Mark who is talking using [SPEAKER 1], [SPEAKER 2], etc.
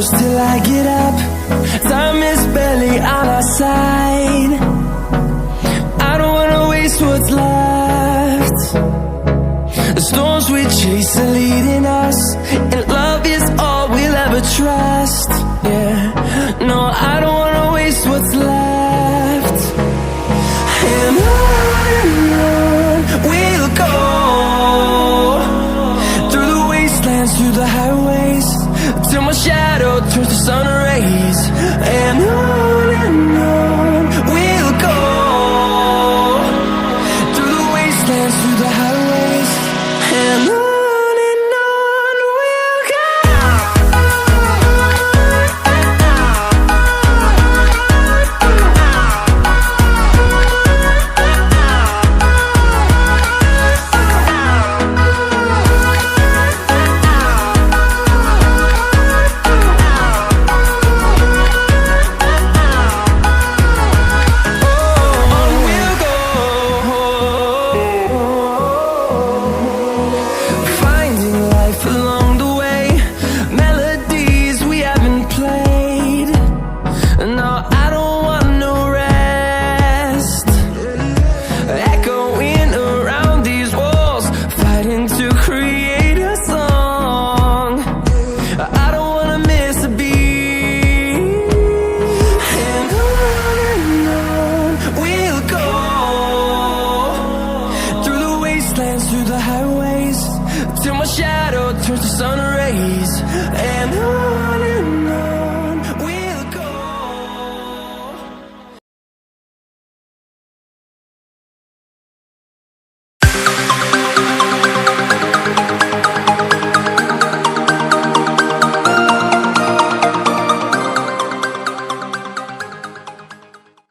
[SPEAKER 1] close till I get up. Time is barely on our side. I don't wanna waste what's left. The storms we chase are leading us, and love is all we'll ever trust. Yeah, no, I don't wanna waste what's left. And on we'll go, through the wastelands, through the highways, till my shadow turns to sun rays. And on we'll go, through the wastelands, through the highways, and on we'll go. Through the highways, till my shadow turns to sun rays. And